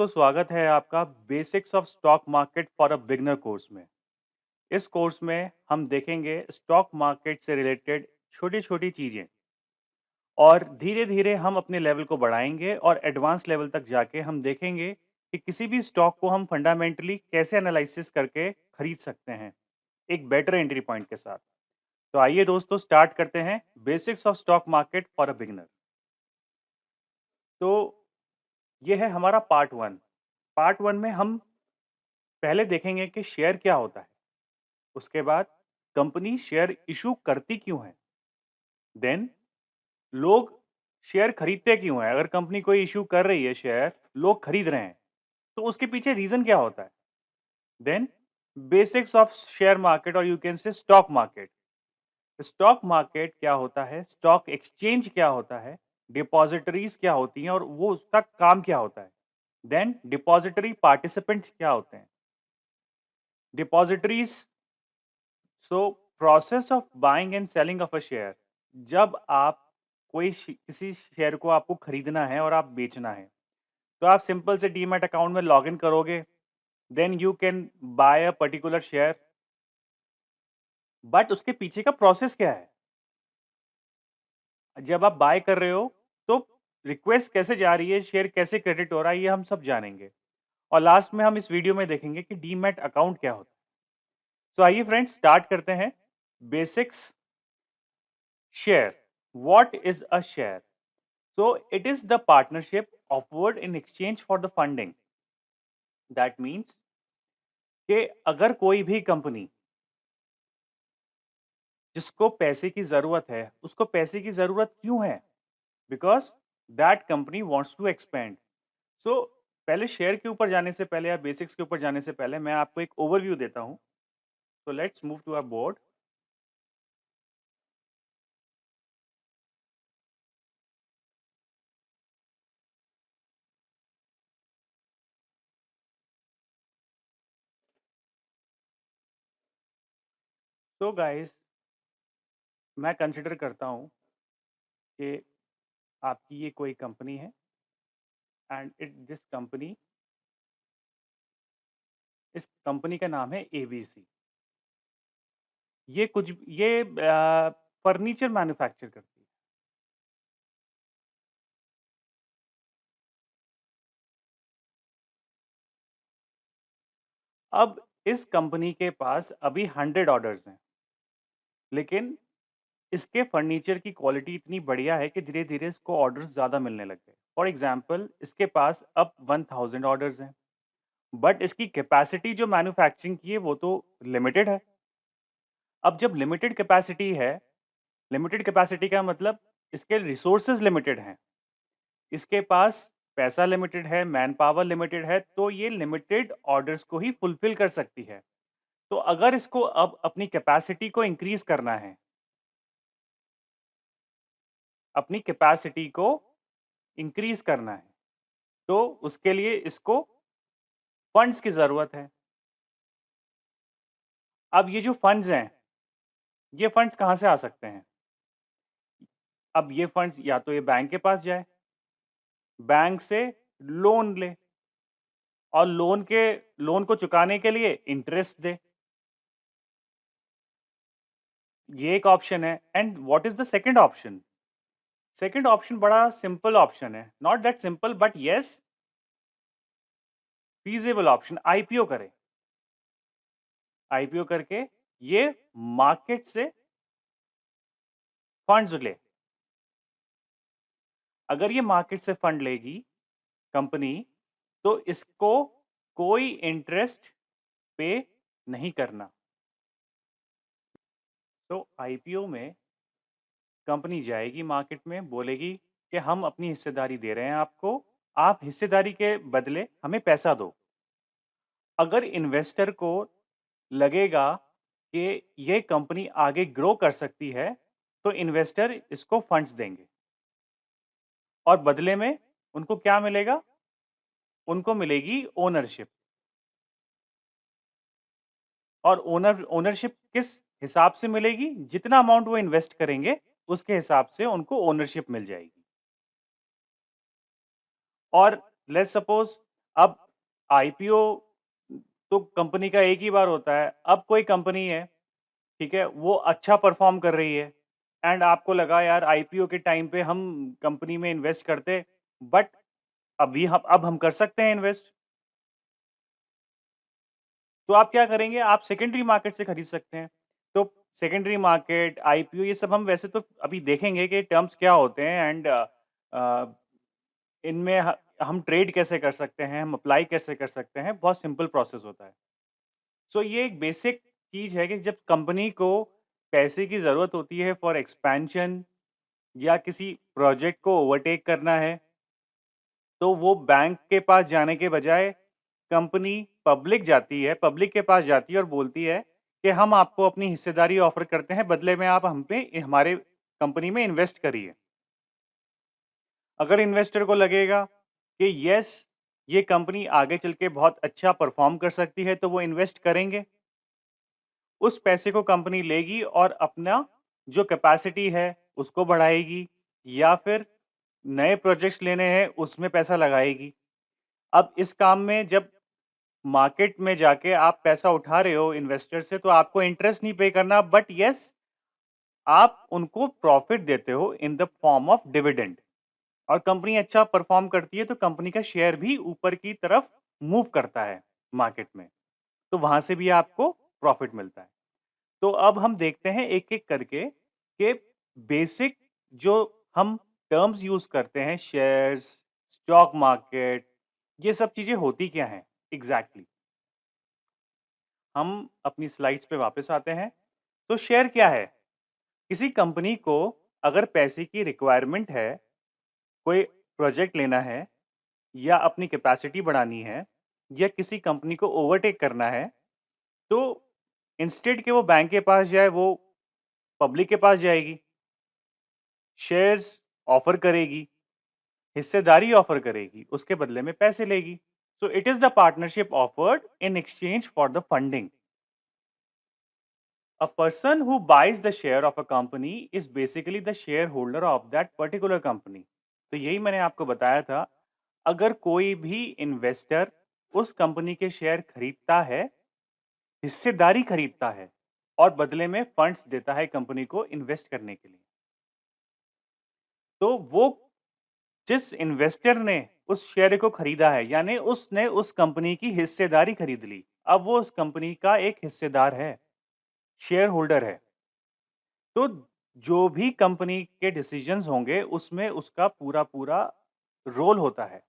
दोस्तों, स्वागत है आपका basics of stock market for a beginner course में। इस कोर्स में हम देखेंगे स्टॉक मार्केट से रिलेटेड छोटी-छोटी चीज़ें और धीरे-धीरे हम अपने लेवल को बढ़ाएँगे और एडवांस लेवल तक जाके हम देखेंगे कि किसी भी स्टॉक को हम फंडामेंटली कैसे एनालिसिस करके खरीद सकते हैं, एक बेटर एंट्री पॉइंट के साथ। तो आइए दोस्तों स्टार्ट करते हैं basics of stock market for a beginner. तो ये है हमारा पार्ट 1। पार्ट 1 में हम पहले देखेंगे कि शेयर क्या होता है। उसके बाद कंपनी शेयर इशू करती क्यों है? देन लोग शेयर खरीदते क्यों हैं? अगर कंपनी कोई इशू कर रही है शेयर, लोग खरीद रहे हैं, तो उसके पीछे रीज़न क्या होता है? Then basics of share market और you can say stock market. Stock market क्या होता है? स्टॉक एक्सचेंज क्या होता है? डिपॉजिटरीज़ क्या होती हैं और वो उसका काम क्या होता है? देन डिपॉजिटरी पार्टिसिपेंट्स क्या होते हैं? Depositories so process of buying and selling of a share. जब आप किसी शेयर को आपको खरीदना है और आप बेचना है, तो आप सिंपल से डीमैट अकाउंट में लॉगिन करोगे, then you can buy a particular share. But उसके पीछे का प्रोसेस क्या है? जब आप बाय कर रहे हो, तो रिक्वेस्ट कैसे जा रही है, शेयर कैसे क्रेडिट हो रहा है, ये हम सब जानेंगे। और लास्ट में हम इस वीडियो में देखेंगे कि डीमैट अकाउंट क्या होता है। तो आइए फ्रेंड्स स्टार्ट करते हैं। Basics. Share. What is a share? So it is the partnership offered in exchange for the funding. That means कि अगर कोई भी कंपनी जिसको पैसे की ज़रूरत है, उसको पैसे की ज़रूरत क्यों है? Because that company wants to expand. So पहले शेयर के ऊपर जाने से पहले या बेसिक्स के ऊपर जाने से पहले मैं आपको एक ओवरव्यू देता हूँ। So let's move to our board. So guys, मैं कंसीडर करता हूँ कि आपकी ये कोई कंपनी है एंड इट दिस कंपनी इस कंपनी का नाम है एबीसी। ये फर्नीचर मैन्युफैक्चर करती है। अब इस कंपनी के पास अभी 100 ऑर्डर्स हैं, लेकिन इसके फर्नीचर की क्वालिटी इतनी बढ़िया है कि धीरे-धीरे इसको ऑर्डर्स ज़्यादा मिलने लग गए। फॉर एग्ज़ाम्पल इसके पास अब 1000 ऑर्डर्स हैं, बट इसकी कैपेसिटी जो मैन्युफैक्चरिंग की है वो तो लिमिटेड है। अब जब लिमिटेड कैपेसिटी का मतलब इसके रिसोर्सेज़ लिमिटेड हैं। इसके पास पैसा लिमिटेड है, मैन पावर लिमिटेड है, तो ये लिमिटेड ऑर्डर्स को ही फुलफ़िल कर सकती है। तो अगर इसको अब अपनी कैपेसिटी को इंक्रीज़ करना है, अपनी कैपेसिटी को इंक्रीज़ करना है, तो उसके लिए इसको फंड्स की ज़रूरत है। अब ये जो फंड्स हैं, ये फंड्स कहाँ से आ सकते हैं? अब ये फंड्स या तो ये बैंक के पास जाए, बैंक से लोन ले और लोन को चुकाने के लिए इंटरेस्ट दे। ये एक ऑप्शन है। And what is the second option? Second option बड़ा सिंपल ऑप्शन है। Not that simple but yes feasible option. IPO करें। आईपीओ करके ये मार्केट से फंड्स ले। अगर ये मार्केट से फंड लेगी कंपनी, तो इसको कोई इंटरेस्ट पे नहीं करना। तो आईपीओ में कंपनी जाएगी मार्केट में, बोलेगी कि हम अपनी हिस्सेदारी दे रहे हैं आपको, आप हिस्सेदारी के बदले हमें पैसा दो। अगर इन्वेस्टर को लगेगा कि ये कंपनी आगे ग्रो कर सकती है, तो इन्वेस्टर इसको फंड्स देंगे और बदले में उनको क्या मिलेगा? उनको मिलेगी ओनरशिप। और ओनरशिप किस हिसाब से मिलेगी? जितना अमाउंट वो इन्वेस्ट करेंगे, उसके हिसाब से उनको ओनरशिप मिल जाएगी। और लेट्स सपोज़ अब आईपीओ तो कंपनी का एक ही बार होता है। अब कोई कंपनी है, ठीक है, वो अच्छा परफ़ॉर्म कर रही है एंड आपको लगा यार आईपीओ के टाइम पे हम कंपनी में इन्वेस्ट करते, बट अभी हम अब हम कर सकते हैं इन्वेस्ट। तो आप क्या करेंगे, आप सेकेंडरी मार्केट से खरीद सकते हैं। तो सेकेंडरी मार्केट, आईपीओ ये सब हम वैसे तो अभी देखेंगे कि टर्म्स क्या होते हैं एंड इनमें हम ट्रेड कैसे कर सकते हैं, हम अप्लाई कैसे कर सकते हैं, बहुत सिंपल प्रोसेस होता है। सो ये एक बेसिक चीज़ है कि जब कंपनी को पैसे की ज़रूरत होती है फॉर एक्सपेंशन या किसी प्रोजेक्ट को ओवरटेक करना है, तो वो बैंक के पास जाने के बजाय कंपनी पब्लिक के पास जाती है और बोलती है कि हम आपको अपनी हिस्सेदारी ऑफ़र करते हैं, बदले में आप हम पे हमारे कंपनी में इन्वेस्ट करिए। अगर इन्वेस्टर को लगेगा कि यस, ये कंपनी आगे चल के बहुत अच्छा परफ़ॉर्म कर सकती है, तो वो इन्वेस्ट करेंगे। उस पैसे को कंपनी लेगी और अपना जो कैपेसिटी है, उसको बढ़ाएगी या फिर नए प्रोजेक्ट्स लेने हैं, उसमें पैसा लगाएगी। अब इस काम में जब मार्केट में जाके आप पैसा उठा रहे हो इन्वेस्टर से, तो आपको इंटरेस्ट नहीं पे करना, बट येस, आप उनको प्रॉफ़िट देते हो इन द फॉर्म ऑफ डिविडेंड। और कंपनी अच्छा परफ़ॉर्म करती है, तो कंपनी का शेयर भी ऊपर की तरफ मूव करता है मार्केट में, तो वहाँ से भी आपको प्रॉफ़िट मिलता है। तो अब हम देखते हैं एक-एक करके कि बेसिक जो हम टर्म्स यूज़ करते हैं, शेयर्स, स्टॉक मार्केट, ये सब चीज़ें होती क्या हैं एग्ज़ैक्टली? हम अपनी स्लाइड्स पे वापस आते हैं। तो शेयर क्या है? किसी कंपनी को अगर पैसे की रिक्वायरमेंट है, कोई प्रोजेक्ट लेना है या अपनी कैपेसिटी बढ़ानी है या किसी कंपनी को ओवरटेक करना है, तो इंस्टेड के वो बैंक के पास जाए, वो पब्लिक के पास जाएगी, शेयर्स ऑफ़र करेगी, हिस्सेदारी ऑफ़र करेगी, उसके बदले में पैसे लेगी। So it is the partnership offered in exchange for the funding. A person who buys the share of a company is basically the shareholder of that particular company। तो यही मैंने आपको बताया था, अगर कोई भी इन्वेस्टर उस कंपनी के शेयर खरीदता है, हिस्सेदारी खरीदता है और बदले में फंड्स देता है कंपनी को इन्वेस्ट करने के लिए, तो वो जिस इन्वेस्टर ने उस शेयर को खरीदा है, यानी उसने उस कंपनी की हिस्सेदारी खरीद ली। अब वो उस कंपनी का एक हिस्सेदार है, शेयर होल्डर है। तो जो भी कंपनी के डिसीजंस होंगे, उसमें उसका पूरा-पूरा रोल होता है।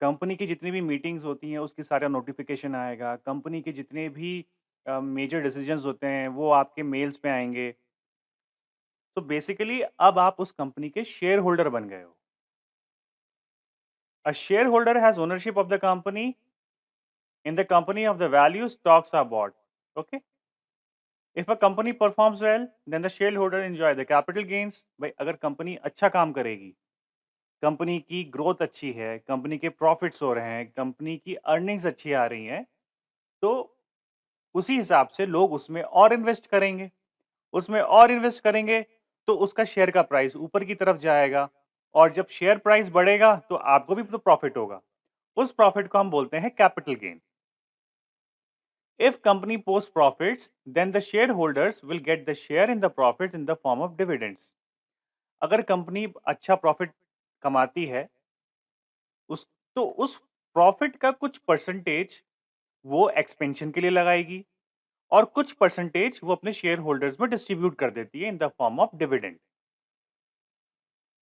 कंपनी की जितनी भी मीटिंग्स होती हैं, उसकी सारा नोटिफ़िकेशन आएगा। कंपनी के जितने भी मेजर डिसीजंस होते हैं, वो आपके मेल्स पे आएँगे। तो बेसिकली अब आप उस कंपनी के शेयर होल्डर बन गए हो। A share holder has ownership of the company in the company of the value stocks are bought. Okay? If a company performs well, then the share holder enjoy the capital gains. भाई अगर company अच्छा काम करेगी, company की growth अच्छी है, company के profits हो रहे हैं, कंपनी की अर्निंग्स अच्छी आ रही हैं, तो उसी हिसाब से लोग उसमें और इन्वेस्ट करेंगे। उसमें और इन्वेस्ट करेंगे, तो उसका शेयर का प्राइस ऊपर की तरफ जाएगा और जब शेयर प्राइस बढ़ेगा, तो आपको भी तो प्रॉफिट होगा। उस प्रॉफिट को हम बोलते हैं capital gain. If company posts profits, then the shareholders will get the share in the profits in the form of dividends। अगर कंपनी अच्छा प्रॉफिट कमाती है, उस तो उस प्रॉफिट का कुछ परसेंटेज वो एक्सपेंशन के लिए लगाएगी और कुछ परसेंटेज वो अपने शेयर होल्डर्स में डिस्ट्रीब्यूट कर देती है in the form of dividend.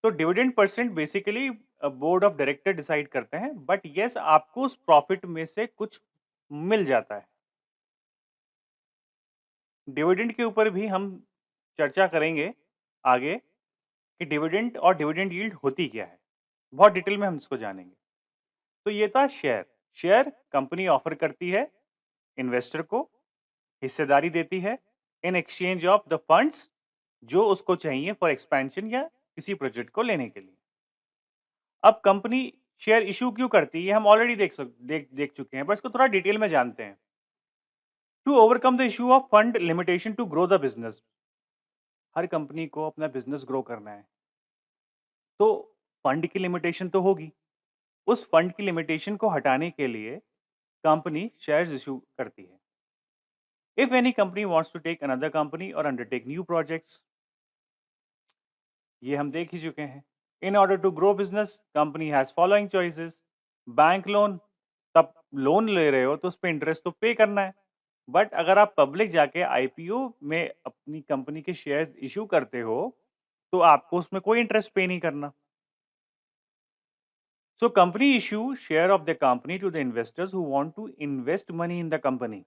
तो dividend percent basically board of director decide करते हैं, बट यस, आपको उस प्रॉफिट में से कुछ मिल जाता है। डिविडेंड के ऊपर भी हम चर्चा करेंगे आगे कि डिविडेंड और डिविडेंड यील्ड होती क्या है। बहुत डिटेल में हम इसको जानेंगे। तो ये था शेयर। शेयर कंपनी ऑफर करती है इन्वेस्टर को, हिस्सेदारी देती है in exchange of the funds जो उसको चाहिए फॉर एक्सपेंशन या किसी प्रोजेक्ट को लेने के लिए। अब कंपनी शेयर इश्यू क्यों करती है, हम ऑलरेडी देख चुके हैं, बस इसको थोड़ा डिटेल में जानते हैं। To overcome the issue of fund limitation to grow the business. हर कंपनी को अपना बिजनेस ग्रो करना है, तो फंड की लिमिटेशन तो होगी। उस फंड की लिमिटेशन को हटाने के लिए कंपनी शेयर्स इश्यू करती है। If any company wants to take another company और अंडरटेक न्यू प्रोजेक्ट्स, ये हम देख ही चुके हैं। In order to grow business company has following choices. Bank loan, तब लोन ले रहे हो तो उस पे इंटरेस्ट तो पे करना है। बट अगर आप पब्लिक जाके आईपीओ में अपनी कंपनी के शेयर्स इशू करते हो तो आपको उसमें कोई इंटरेस्ट पे नहीं करना। So company issue share of the company to the investors who want to invest money in the company.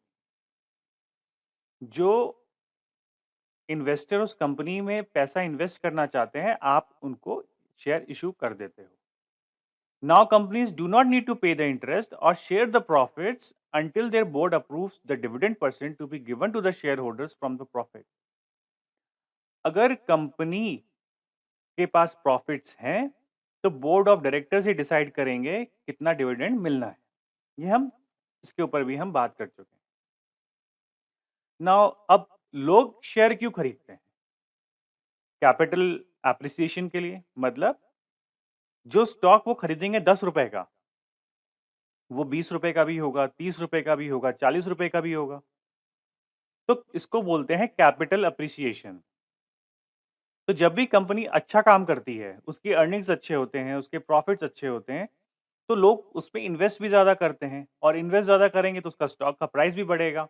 जो इन्वेस्टर उस कंपनी में पैसा इन्वेस्ट करना चाहते हैं, आप उनको शेयर इशू कर देते हो। Now companies do not need to pay the interest or share the profits until their board approves the dividend percent to be given to the shareholders from the profit. अगर company के पास profits हैं तो board of directors he decide करेंगे कितना dividend मिलना है। ये हम इसके ऊपर भी हम बात कर चुके हैं। नाउ अब लोग शेयर क्यों खरीदते हैं? कैपिटल एप्रिसिएशन के लिए। मतलब जो स्टॉक वो खरीदेंगे 10 रुपए का, वो 20 रुपए का भी होगा, 30 रुपए का भी होगा, 40 रुपए का भी होगा। तो इसको बोलते हैं कैपिटल अप्रिसिएशन। तो जब भी कंपनी अच्छा काम करती है, उसके अर्निंग्स अच्छे होते हैं, उसके प्रॉफिट्स अच्छे होते हैं, तो लोग उसपे इन्वेस्ट भी ज़्यादा करते हैं और इन्वेस्ट ज़्यादा करेंगे तो उसका स्टॉक का प्राइस भी बढ़ेगा।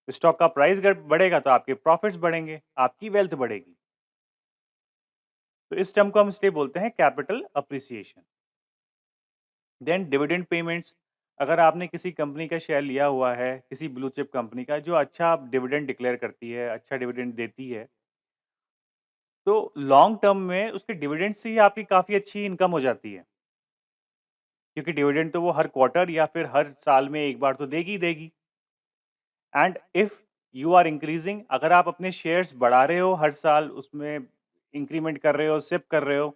स्टॉक का प्राइस अगर बढ़ेगा तो आपके प्रॉफिट्स बढ़ेंगे, आपकी वेल्थ बढ़ेगी। तो इस टर्म को हम इसलिए बोलते हैं capital appreciation. Then dividend payments. अगर आपने किसी कंपनी का शेयर लिया हुआ है, किसी ब्लू चिप कंपनी का जो अच्छा डिविडेंड डिक्लेयर करती है, अच्छा डिविडेंड देती है, तो लॉन्ग टर्म में उसके डिविडेंड से ही आपकी काफ़ी अच्छी इनकम हो जाती है। क्योंकि डिविडेंड तो वो हर क्वार्टर या फिर हर साल में एक बार तो देगी ही देगी। And if you are increasing, अगर आप अपने शेयर्स बढ़ा रहे हो हर साल, उसमें इंक्रीमेंट कर रहे हो, सिप कर रहे हो,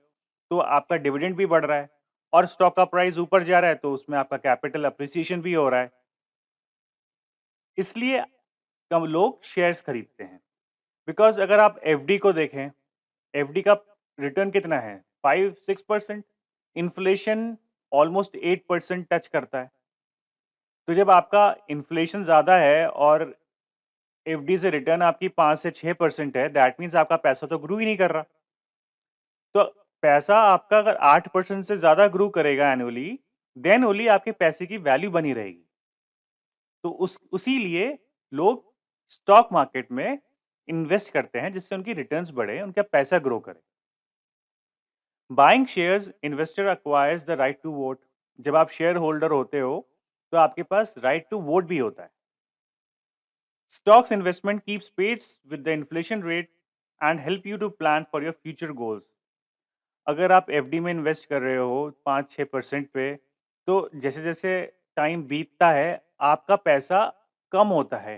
तो आपका डिविडेंड भी बढ़ रहा है और स्टॉक का प्राइस ऊपर जा रहा है तो उसमें आपका कैपिटल अप्रिसिएशन भी हो रहा है। इसलिए कम लोग शेयर्स खरीदते हैं। बिकॉज़ अगर आप एफडी को देखें, एफडी का रिटर्न कितना है? 5-6%। इन्फ्लेशन ऑलमोस्ट 8% टच करता है। तो जब आपका इन्फ्लेशन ज़्यादा है और एफडी से रिटर्न आपकी 5 से 6% है, दैट मीन्स आपका पैसा तो ग्रो ही नहीं कर रहा। तो पैसा आपका अगर 8% से ज़्यादा ग्रो करेगा एनुअली, देन ओनली आपके पैसे की वैल्यू बनी रहेगी। तो उसी लिए लोग स्टॉक मार्केट में इन्वेस्ट करते हैं जिससे उनकी रिटर्न्स बढ़े, उनका पैसा ग्रो करे। Buying shares, investor acquires the right to vote. जब आप शेयर होल्डर होते हो तो आपके पास राइट टू वोट भी होता है। Stocks investment keeps pace with the inflation rate and help you to plan for your future goals. अगर आप एफडी में इन्वेस्ट कर रहे हो 5-6% पे, तो जैसे जैसे टाइम बीतता है आपका पैसा कम होता है।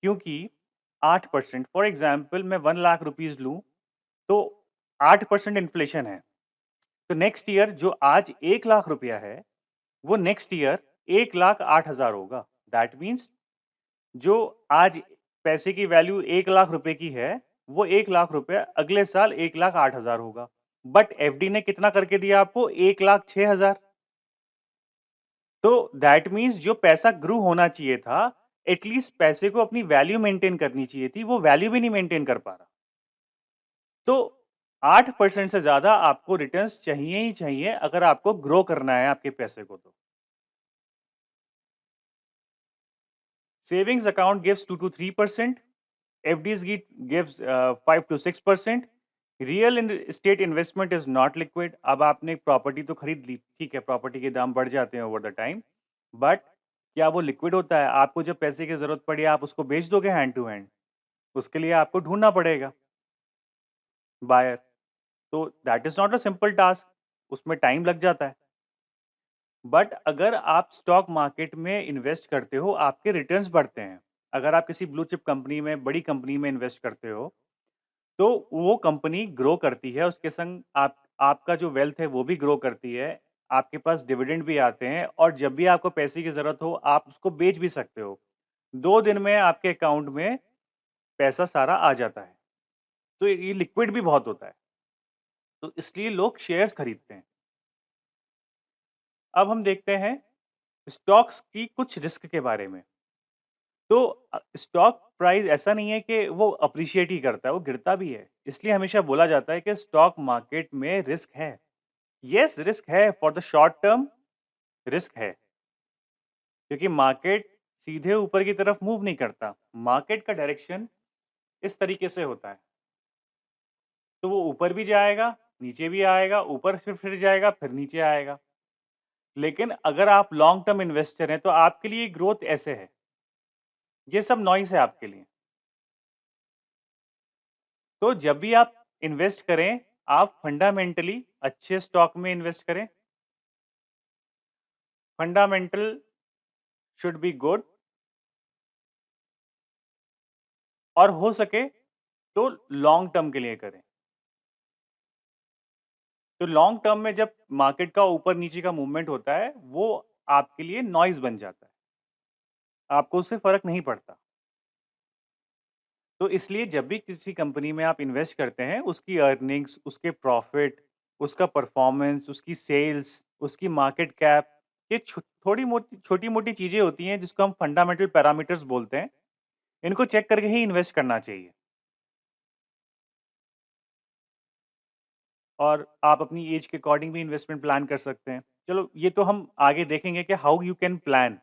क्योंकि 8%, फॉर एग्जाम्पल मैं 1 लाख रुपीज़ लूँ तो 8% इन्फ्लेशन है। तो नेक्स्ट ईयर जो आज 1 लाख रुपया है, वो नेक्स्ट ईयर 1,08,000 होगा। दैट मीन्स जो आज पैसे की वैल्यू 1 लाख रुपए की है, वो 1 लाख रुपया अगले साल 1,08,000 होगा। बट एफडी ने कितना करके दिया आपको? 1,06,000। तो दैट मीन्स जो पैसा ग्रो होना चाहिए था, एटलीस्ट पैसे को अपनी वैल्यू मेंटेन करनी चाहिए थी, वो वैल्यू भी नहीं मेंटेन कर पा रहा। तो 8% से ज़्यादा आपको रिटर्न्स चाहिए ही चाहिए अगर आपको ग्रो करना है आपके पैसे को तो। Savings account gives 2 to 3%, FDs gives 5 to 6%। Real estate investment is not liquid. अब आपने एक प्रॉपर्टी तो खरीद ली, ठीक है, प्रॉपर्टी के दाम बढ़ जाते हैं ओवर द टाइम, बट क्या वो लिक्विड होता है? आपको जब पैसे की जरूरत पड़ी आप उसको बेच दोगे हैंड टू हैंड? उसके लिए आपको ढूंढना पड़ेगा बायर। तो that is not a simple task, उसमें टाइम लग जाता है। बट अगर आप स्टॉक मार्केट में इन्वेस्ट करते हो, आपके रिटर्न्स बढ़ते हैं। अगर आप किसी ब्लू चिप कंपनी में, बड़ी कंपनी में इन्वेस्ट करते हो, तो वो कंपनी ग्रो करती है, उसके संग आपका जो वेल्थ है वो भी ग्रो करती है, आपके पास डिविडेंड भी आते हैं और जब भी आपको पैसे की ज़रूरत हो, आप उसको बेच भी सकते हो। 2 दिन में आपके अकाउंट में पैसा सारा आ जाता है। तो ये लिक्विड भी बहुत होता है, तो इसलिए लोग शेयर्स खरीदते हैं। अब हम देखते हैं स्टॉक्स की कुछ रिस्क के बारे में। तो स्टॉक प्राइस ऐसा नहीं है कि वो अप्रिशिएट ही करता है, वो गिरता भी है। इसलिए हमेशा बोला जाता है कि स्टॉक मार्केट में रिस्क है। येस, रिस्क है for the short term, risk है, क्योंकि मार्केट सीधे ऊपर की तरफ मूव नहीं करता। मार्केट का डायरेक्शन इस तरीके से होता है। तो वो ऊपर भी जाएगा, नीचे भी आएगा, ऊपर फिर जाएगा, फिर नीचे आएगा। लेकिन अगर आप लॉन्ग टर्म इन्वेस्टर हैं, तो आपके लिए ग्रोथ ऐसे है। ये सब नॉइज़ है आपके लिए। तो जब भी आप इन्वेस्ट करें, आप फंडामेंटली अच्छे स्टॉक में इन्वेस्ट करें। फंडामेंटल शुड बी गुड, और हो सके तो लॉन्ग टर्म के लिए करें। तो लॉन्ग टर्म में जब मार्केट का ऊपर-नीचे का मूवमेंट होता है, वो आपके लिए नॉइज़ बन जाता है। आपको उससे फ़र्क नहीं पड़ता। तो इसलिए जब भी किसी कंपनी में आप इन्वेस्ट करते हैं, उसकी अर्निंग्स, उसके प्रॉफ़िट, उसका परफ़ॉर्मेंस, उसकी सेल्स, उसकी मार्केट कैप, ये थोड़ी-मोटी छोटी-मोटी चीज़ें होती हैं जिसको हम फंडामेंटल पैरामीटर्स बोलते हैं। इनको चेक करके ही इन्वेस्ट करना चाहिए। और आप अपनी एज के अकॉर्डिंग भी इन्वेस्टमेंट प्लान कर सकते हैं। चलो, ये तो हम आगे देखेंगे कि हाउ यू कैन प्लान।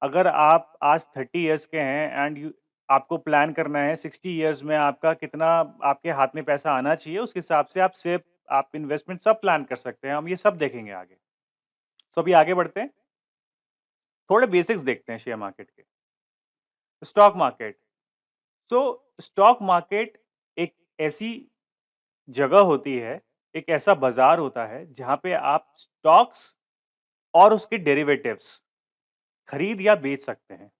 अगर आप आज 30 इयर्स के हैं एंड यू आपको प्लान करना है 60 इयर्स में आपका कितना आपके हाथ में पैसा आना चाहिए, उसके हिसाब से आप सेव, आप इन्वेस्टमेंट सब प्लान कर सकते हैं। हम ये सब देखेंगे आगे। तो अभी आगे बढ़ते हैं। थोड़े बेसिक्स देखते हैं शेयर मार्केट के। Stock market. सो स्टॉक मार्केट एक ऐसी जगह होती है, एक ऐसा बाज़ार होता है जहाँ पे आप स्टॉक्स और उसके डेरिवेटिव्स खरीद या बेच सकते हैं।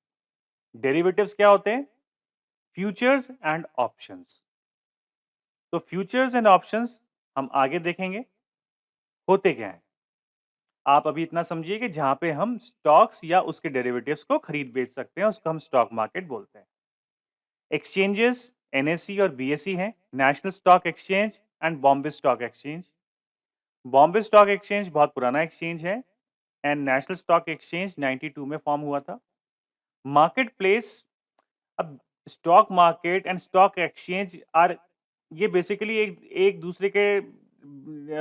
डेरिवेटिव्स क्या होते हैं? Futures and options. तो फ्यूचर्स एंड ऑप्शंस हम आगे देखेंगे, होते क्या हैं। आप अभी इतना समझिए कि जहाँ पे हम स्टॉक्स या उसके डेरिवेटिव्स को खरीद बेच सकते हैं, उसको हम स्टॉक मार्केट बोलते हैं। एक्सचेंजेस एनएसई और बीएसई हैं, national stock exchange and Bombay stock exchange. Bombay stock exchange बहुत पुराना एक्सचेंज है एंड नेशनल स्टॉक एक्सचेंज 92 में फॉर्म हुआ था। Market place. अब stock market and stock exchange are, ये बेसिकली एक एक दूसरे के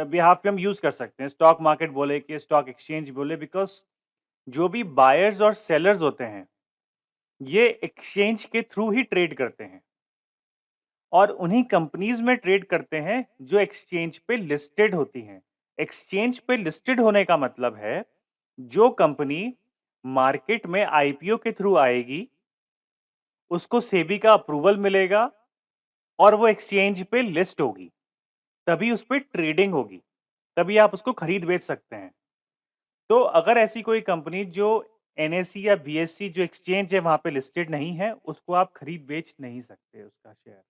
बिहाफ पे हम यूज कर सकते हैं। स्टॉक मार्केट बोले कि स्टॉक एक्सचेंज बोले, बिकॉज जो भी बायर्स और सेलर्स होते हैं, ये एक्सचेंज के थ्रू ही ट्रेड करते हैं और उन्हीं कंपनीज में ट्रेड करते हैं जो एक्सचेंज पे लिस्टेड होती हैं। एक्सचेंज पे लिस्टेड होने का मतलब है, जो कंपनी मार्केट में आईपीओ के थ्रू आएगी, उसको सेबी का अप्रूवल मिलेगा और वो एक्सचेंज पे लिस्ट होगी, तभी उस पे ट्रेडिंग होगी, तभी आप उसको खरीद बेच सकते हैं। तो अगर ऐसी कोई कंपनी जो एनएसई या बीएसई जो एक्सचेंज है वहां पे लिस्टेड नहीं है, उसको आप खरीद बेच नहीं सकते उसका शेयर।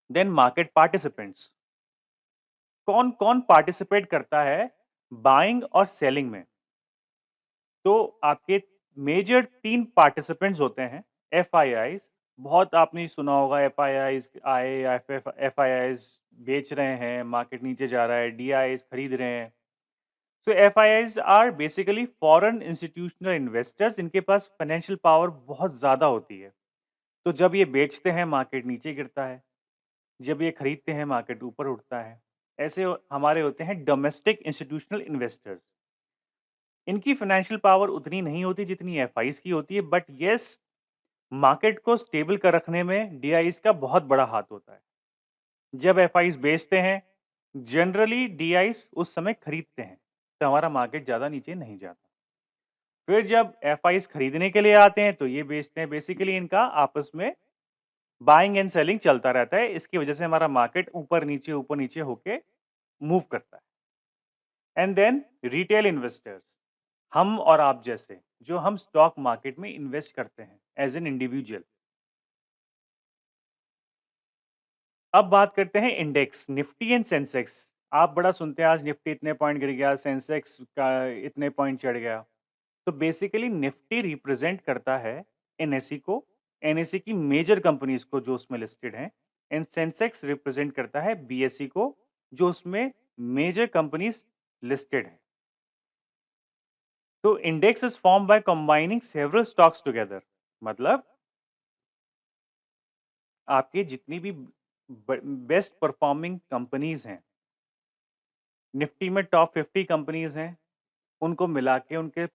Then market participants. कौन कौन पार्टिसिपेट करता है बाइंग और सेलिंग में? तो आपके मेजर 3 पार्टिसिपेंट्स होते हैं। एफआईआईज़, बहुत आपने सुना होगा, एफआईआईज़ आए, एफआईआईज़ बेच रहे हैं, मार्केट नीचे जा रहा है, डीआईज़ खरीद रहे हैं। So FIIs are basically foreign institutional investors, इनके पास फाइनेंशियल पावर बहुत ज़्यादा होती है। तो जब ये बेचते हैं, मार्केट नीचे गिरता है, जब ये खरीदते हैं, मार्केट ऊपर उठता है। ऐसे हमारे होते हैं डोमेस्टिक इंस्टीट्यूशनल इन्वेस्टर्स। इनकी फाइनेंशियल पावर उतनी नहीं होती जितनी एफआईज़ की होती है, बट येस, मार्केट को स्टेबल कर रखने में डीआईज़ का बहुत बड़ा हाथ होता है। जब एफआईज़ बेचते हैं, जनरली डीआईज़ उस समय खरीदते हैं, तो हमारा मार्केट ज़्यादा नीचे नहीं जाता। फिर जब एफआईज़ खरीदने के लिए आते हैं, तो ये बेचते हैं। बेसिकली इनका आपस में बाइंग एंड सेलिंग चलता रहता है। इसकी वजह से हमारा मार्केट ऊपर नीचे होके मूव करता है। एंड देन रिटेल इन्वेस्टर्स, हम और आप जैसे, जो हम स्टॉक मार्केट में इन्वेस्ट करते हैं एज एन इंडिविजुअल। अब बात करते हैं इंडेक्स, निफ्टी एंड सेंसेक्स। आप बड़ा सुनते हैं आज निफ्टी इतने पॉइंट गिर गया, सेंसेक्स का इतने पॉइंट चढ़ गया। तो बेसिकली निफ्टी रिप्रेजेंट करता है एनएसई को, एनएसई की मेजर कंपनीज को जो उसमें लिस्टेड हैं, एंड सेंसेक्स रिप्रेजेंट करता है बीएसई को, जो उसमें मेजर कंपनीज लिस्टेड हैं। तो index is form by combining several stocks together. मतलब आपके जितनी भी बेस्ट परफॉर्मिंग कंपनीज हैं, निफ्टी में टॉप 50 कंपनीज हैं, उनको मिला के उनके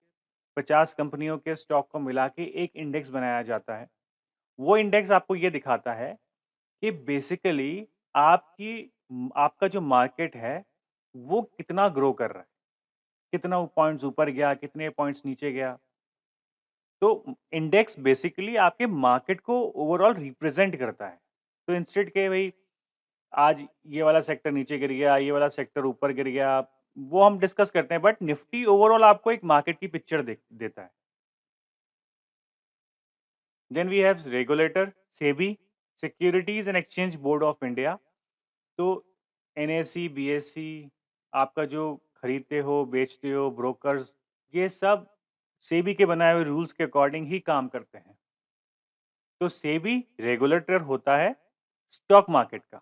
50 कंपनियों के स्टॉक को मिला के एक इंडेक्स बनाया जाता है। वो इंडेक्स आपको ये दिखाता है कि बेसिकली आपका जो मार्केट है, वो कितना ग्रो कर रहा है, कितना पॉइंट्स ऊपर गया, कितने पॉइंट्स नीचे गया। तो इंडेक्स बेसिकली आपके मार्केट को ओवरऑल रिप्रेजेंट करता है। तो इंस्टेड के भई आज ये वाला सेक्टर नीचे गिर गया, ये वाला सेक्टर ऊपर गिर गया, वो हम डिस्कस करते हैं, बट निफ्टी ओवरऑल आपको एक मार्केट की पिक्चर देता है। Then we have regulator SEBI, securities and exchange board of India. तो एनएसई, बीएसई, आपका जो खरीदते हो, बेचते हो, ब्रोकर्स, ये सब सेबी के बनाए हुए रूल्स के अकॉर्डिंग ही काम करते हैं। तो सेबी रेगुलेटर होता है स्टॉक मार्केट का।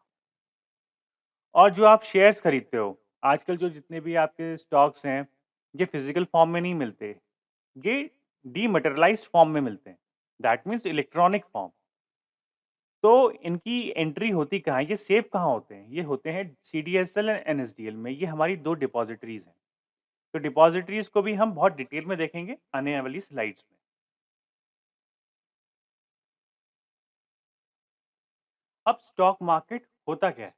और जो आप शेयर्स खरीदते हो, आजकल जो जितने भी आपके स्टॉक्स हैं, ये फिजिकल फॉर्म में नहीं मिलते, ये डीमटेरियलाइज्ड फॉर्म में मिलते हैं। That means electronic form. तो इनकी एंट्री होती कहाँ है, ये सेव कहाँ होते हैं? ये होते हैं सीडीएसएल एंड एनएसडीएल में। ये हमारी 2 डिपॉजिटरीज़ हैं। तो डिपॉजिटरीज़ को भी हम बहुत डिटेल में देखेंगे आने वाली स्लाइड्स में। अब स्टॉक मार्केट होता क्या है?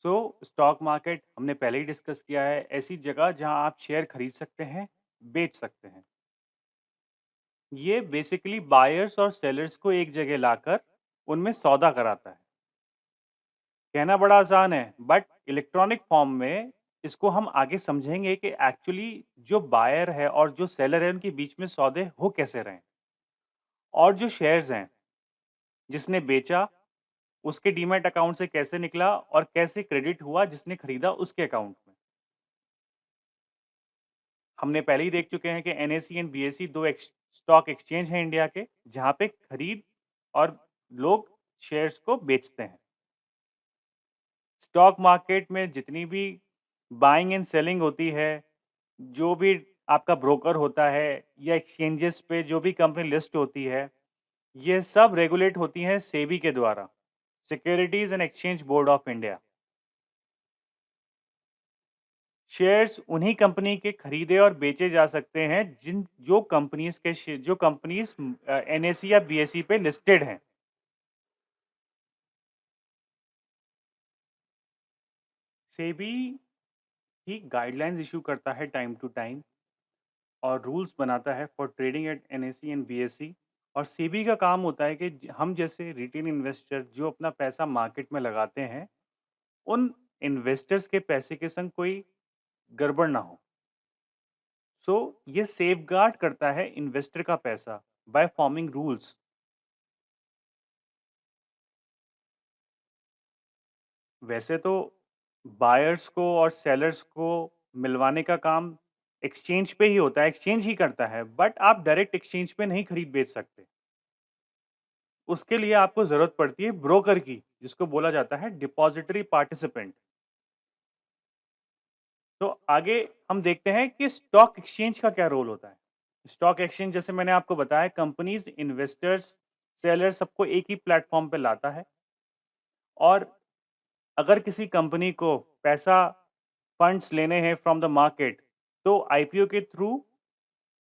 स्टॉक मार्केट हमने पहले ही डिस्कस किया है, ऐसी जगह जहाँ आप शेयर खरीद सकते हैं, बेच सकते हैं। ये बेसिकली बायर्स और सेलर्स को एक जगह लाकर उनमें सौदा कराता है। कहना बड़ा आसान है, बट इलेक्ट्रॉनिक फॉर्म में इसको हम आगे समझेंगे कि एक्चुअली जो बायर है और जो सेलर है, उनके बीच में सौदे हो कैसे रहे हैं। और जो शेयर्स हैं, जिसने बेचा, उसके डीमैट अकाउंट से कैसे निकला और कैसे क्रेडिट हुआ जिसने खरीदा उसके अकाउंट में। हमने पहले ही देख चुके हैं कि NSE and BSE 2 stock exchange हैं इंडिया के, जहाँ पे खरीद और लोग शेयर्स को बेचते हैं। स्टॉक मार्केट में जितनी भी बाइंग एंड सेलिंग होती है, जो भी आपका ब्रोकर होता है या एक्सचेंजेस पे जो भी कंपनी लिस्ट होती है, ये सब रेगुलेट होती हैं सेबी के द्वारा, securities and exchange board of India. Shares उन्हीं कंपनी के खरीदे और बेचे जा सकते हैं जिन जो कंपनीज के जो कंपनीज एनएसई या बीएसई पे लिस्टेड हैं। सेबी ही गाइडलाइंस इशू करता है टाइम टू टाइम और रूल्स बनाता है for trading at NSE and BSE. और सेबी का काम होता है कि हम जैसे रिटेल इन्वेस्टर जो अपना पैसा मार्केट में लगाते हैं, उन इन्वेस्टर्स के पैसे के संग कोई गड़बड़ ना हो। सो ये सेफगार्ड करता है इन्वेस्टर का पैसा बाय फॉर्मिंग रूल्स। वैसे तो बायर्स को और सेलर्स को मिलवाने का काम एक्सचेंज पे ही होता है, एक्सचेंज ही करता है, बट आप डायरेक्ट एक्सचेंज पे नहीं खरीद बेच सकते। उसके लिए आपको ज़रूरत पड़ती है ब्रोकर की, जिसको बोला जाता है डिपॉजिटरी पार्टिसिपेंट। तो आगे हम देखते हैं कि स्टॉक एक्सचेंज का क्या रोल होता है। स्टॉक एक्सचेंज जैसे मैंने आपको बताया, कंपनीज, इन्वेस्टर्स, सेलर्स सबको एक ही प्लेटफॉर्म पे लाता है। और अगर किसी कंपनी को पैसा फंड्स लेने हैं फ्रॉम द मार्केट, तो आईपीओ के थ्रू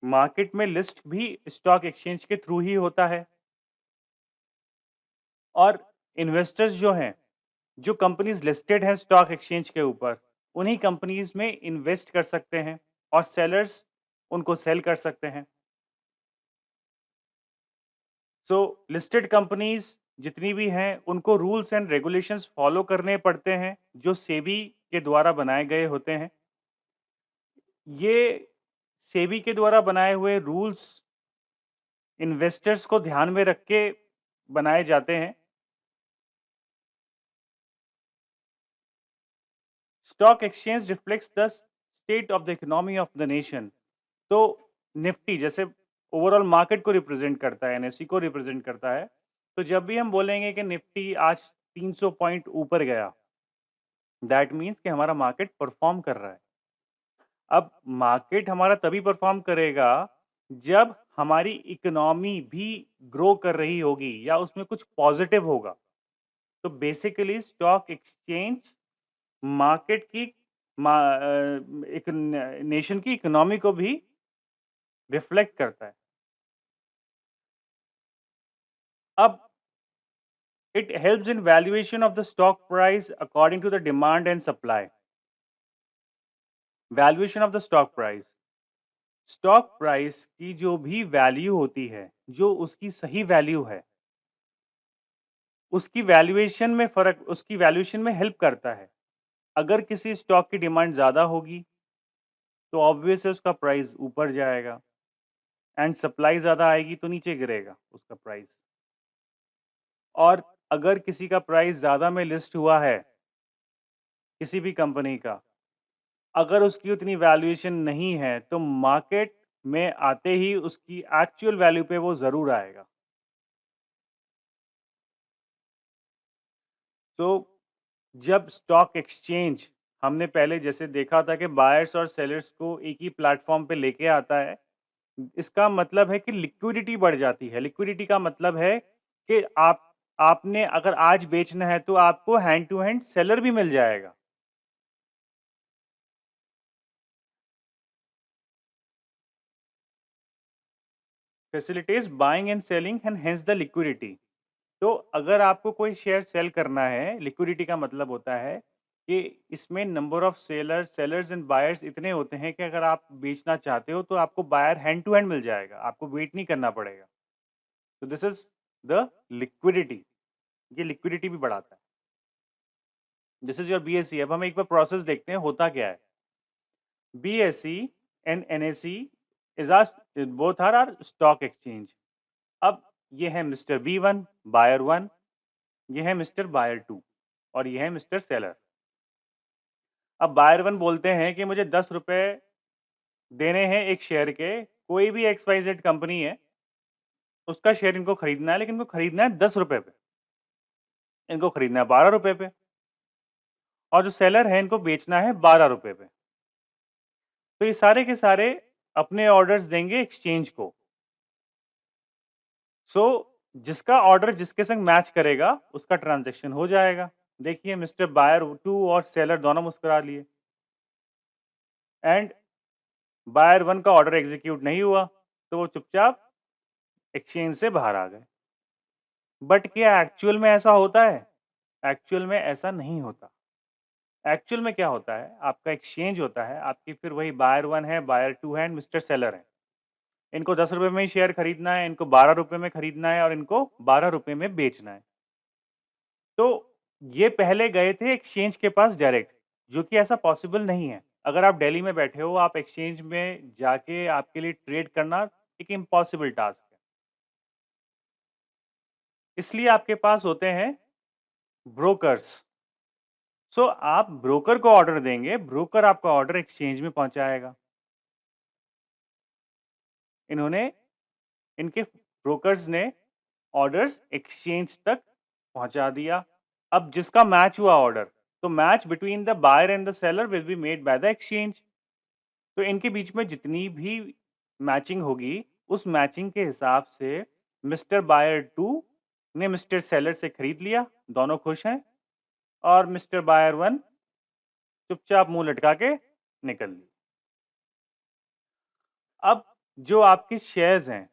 मार्केट में लिस्ट भी स्टॉक एक्सचेंज के थ्रू ही होता है। और इन्वेस्टर्स जो हैं, जो कंपनीज लिस्टेड हैं स्टॉक एक्सचेंज के ऊपर, उन्हीं कंपनीज में इन्वेस्ट कर सकते हैं और सेलर्स उनको सेल कर सकते हैं। सो लिस्टेड कंपनीज जितनी भी हैं, उनको रूल्स एंड रेगुलेशंस फॉलो करने पड़ते हैं, जो सेबी के द्वारा बनाए गए होते हैं। ये सेबी के द्वारा बनाए हुए रूल्स इन्वेस्टर्स को ध्यान में रख के बनाए जाते हैं। Stock exchange reflects the state of the economy of the nation. तो निफ्टी जैसे ओवरऑल मार्केट को रिप्रेजेंट करता है, एनएसई को रिप्रेजेंट करता है। तो जब भी हम बोलेंगे कि निफ्टी आज 300 पॉइंट ऊपर गया, दैट मीन्स कि हमारा मार्केट परफॉर्म कर रहा है। अब मार्केट हमारा तभी परफॉर्म करेगा जब हमारी इकोनॉमी भी ग्रो कर रही होगी या उसमें कुछ पॉजिटिव होगा। तो बेसिकली स्टॉक एक्सचेंज मार्केट की एक नेशन की इकोनॉमी को भी रिफ्लेक्ट करता है। अब it helps in valuation of the stock price according to the demand and supply. Valuation of the stock price, stock price की जो भी वैल्यू होती है, जो उसकी सही वैल्यू है, उसकी वैल्यूएशन में हेल्प करता है। अगर किसी स्टॉक की डिमांड ज़्यादा होगी, तो ऑब्वियस है उसका प्राइस ऊपर जाएगा एंड सप्लाई ज़्यादा आएगी तो नीचे गिरेगा उसका प्राइस। और अगर किसी का प्राइस ज़्यादा में लिस्ट हुआ है, किसी भी कंपनी का, अगर उसकी उतनी वैल्यूएशन नहीं है, तो मार्केट में आते ही उसकी एक्चुअल वैल्यू पे वो ज़रूर आएगा। तो जब स्टॉक एक्सचेंज हमने पहले जैसे देखा था कि बायर्स और सेलर्स को एक ही प्लेटफ़ॉर्म पे लेके आता है, इसका मतलब है कि लिक्विडिटी बढ़ जाती है। लिक्विडिटी का मतलब है कि आपने अगर आज बेचना है तो आपको हैंड टू हैंड सेलर भी मिल जाएगा। Facilities buying and selling and hence the liquidity. तो अगर आपको कोई शेयर सेल करना है, लिक्विडिटी का मतलब होता है कि इसमें number of sellers and buyers इतने होते हैं कि अगर आप बेचना चाहते हो तो आपको बायर हैंड टू हैंड मिल जाएगा, आपको वेट नहीं करना पड़ेगा। तो दिस इज़ द लिक्विडिटी, ये लिक्विडिटी भी बढ़ाता है। This is your BSE. अब हम एक बार प्रोसेस देखते हैं होता क्या है। BSE and NSE is both are stock exchange. अब ये है मिस्टर बी1 बायर 1, ये है मिस्टर बायर 2 और ये है मिस्टर सेलर। अब बायर 1 बोलते हैं कि मुझे ₹10 देने हैं एक शेयर के, कोई भी एक्स-वाई-ज़ेड कंपनी है, उसका शेयर इनको खरीदना है, लेकिन इनको खरीदना है ₹10 पे, इनको खरीदना है ₹12 पे और जो सेलर है इनको बेचना है ₹12 पे। तो ये सारे के सारे अपने ऑर्डर्स देंगे एक्सचेंज को। सो जिसका ऑर्डर जिसके संग मैच करेगा, उसका ट्रांज़ैक्शन हो जाएगा। देखिए मिस्टर बायर 2 और सेलर दोनों मुस्कुरा लिए एंड बायर 1 का ऑर्डर एग्ज़ीक्यूट नहीं हुआ, तो वो चुपचाप एक्सचेंज से बाहर आ गए। बट क्या एक्चुअल में ऐसा होता है? एक्चुअल में ऐसा नहीं होता। एक्चुअल में क्या होता है, आपका एक्सचेंज होता है, आपकी फिर वही बायर 1 है, बायर 2 है एंड मिस्टर सेलर है। इनको ₹10 में ही शेयर खरीदना है, इनको ₹12 में खरीदना है और इनको ₹12 में बेचना है। तो ये पहले गए थे एक्सचेंज के पास डायरेक्ट, जो कि ऐसा पॉसिबल नहीं है। अगर आप दिल्ली में बैठे हो, आप एक्सचेंज में जाके आपके लिए ट्रेड करना एक इम्पॉसिबल टास्क है। इसलिए आपके पास होते हैं ब्रोकर्स। सो आप ब्रोकर को ऑर्डर देंगे, ब्रोकर आपका ऑर्डर एक्सचेंज में पहुँचाएगा। इन्होंने इनके ब्रोकर्स ने ऑर्डर्स एक्सचेंज तक पहुँचा दिया। अब जिसका मैच हुआ ऑर्डर, तो match between the buyer and the seller will be made by the exchange. तो इनके बीच में जितनी भी मैचिंग होगी, उस मैचिंग के हिसाब से मिस्टर बायर 2 ने मिस्टर सेलर से खरीद लिया, दोनों खुश हैं और मिस्टर बायर 1 चुपचाप मुँह लटका के निकल ली। अब जो आपके शेयर्स हैं,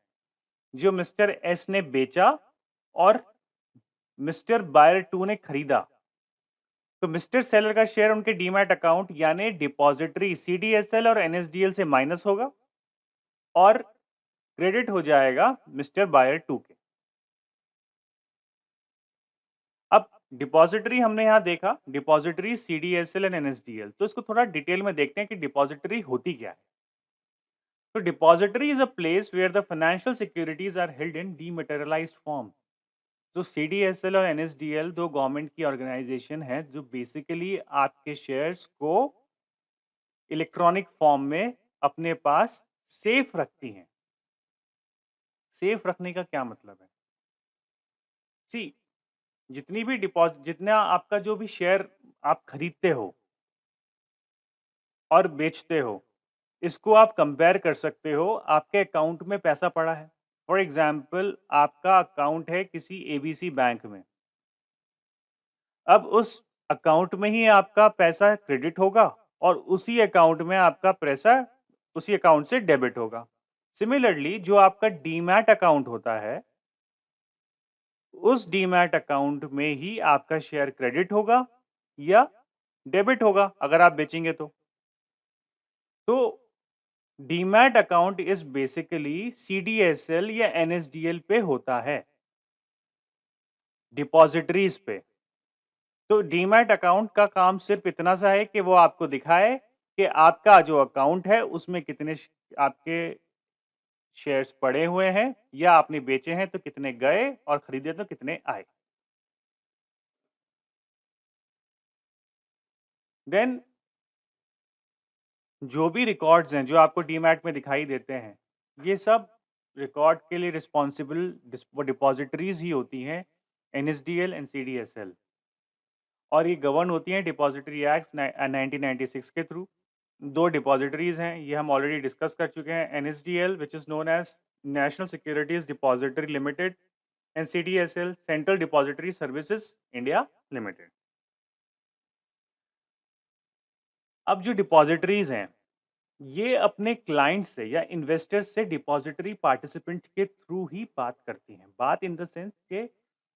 जो मिस्टर एस ने बेचा और मिस्टर बायर 2 ने खरीदा, तो मिस्टर सेलर का शेयर उनके डीमैट अकाउंट यानी डिपॉजिटरी सीडीएसएल और एनएसडीएल से माइनस होगा और क्रेडिट हो जाएगा मिस्टर बायर 2 के। अब डिपॉजिटरी हमने यहाँ देखा, डिपॉजिटरी सीडीएसएल एंड एनएसडीएल। तो इसको थोड़ा डिटेल में देखते हैं कि डिपॉजिटरी होती क्या है। तो depository is a place where the financial securities are held in dematerialized form. तो सीडीएसएल और एनएसडीएल दो गवर्नमेंट की ऑर्गेनाइजेशन है जो बेसिकली आपके शेयर्स को इलेक्ट्रॉनिक फॉर्म में अपने पास सेफ रखती हैं। सेफ रखने का क्या मतलब है? सी जितनी भी डिपॉज़िट जितना आपका जो भी शेयर आप खरीदते हो और बेचते हो, इसको आप कंपेयर कर सकते हो, आपके अकाउंट में पैसा पड़ा है। फॉर एग्ज़ाम्पल आपका अकाउंट है किसी एबीसी बैंक में। अब उस अकाउंट में ही आपका पैसा क्रेडिट होगा और उसी अकाउंट में आपका पैसा उसी अकाउंट से डेबिट होगा। सिमिलरली जो आपका डीमैट अकाउंट होता है, उस डीमैट अकाउंट में ही आपका शेयर क्रेडिट होगा या डेबिट होगा अगर आप बेचेंगे तो। तो demat account is basically CDSL या एनएसडीएल पे होता है, डिपॉज़िटरीज़ पे। तो डीमैट अकाउंट का काम सिर्फ इतना सा है कि वो आपको दिखाए कि आपका जो अकाउंट है उसमें कितने आपके शेयर्स पड़े हुए हैं या आपने बेचे हैं तो कितने गए और खरीदे तो कितने आए। देन जो भी रिकॉर्ड्स हैं जो आपको डीमैट में दिखाई देते हैं, ये सब रिकॉर्ड के लिए रिस्पॉन्सिबल वो डिपॉजिटरीज ही होती हैं, एनएसडीएल एंड सीडीएसएल। और ये गवर्न होती हैं डिपॉजिटरी एक्ट 1996 के थ्रू। दो डिपॉजिटरीज हैं, ये हम ऑलरेडी डिस्कस कर चुके हैं। NSDL which is known as national securities depository limited and CDSL central depository services India limited. अब जो डिपॉजिटरीज हैं, ये अपने क्लाइंट से या इन्वेस्टर से डिपॉजिटरी पार्टिसिपेंट के थ्रू ही बात करती हैं। बात इन द सेंस के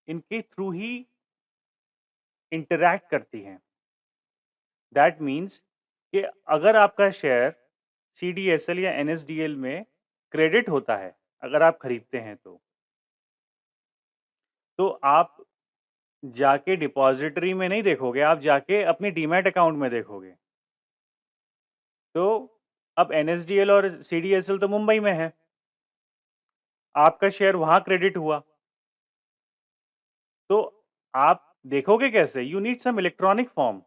इनके थ्रू ही इंटरैक्ट करती हैं। दैट मीन्स कि अगर आपका शेयर सीडीएसएल या एनएसडीएल में क्रेडिट होता है, अगर आप खरीदते हैं तो आप जाके डिपॉजिटरी में नहीं देखोगे, आप जाके अपने डीमैट अकाउंट में देखोगे। तो अब एनएसडीएल और सीडीएसएल तो मुंबई में है, आपका शेयर वहाँ क्रेडिट हुआ, तो आप देखोगे कैसे? You need some electronic form.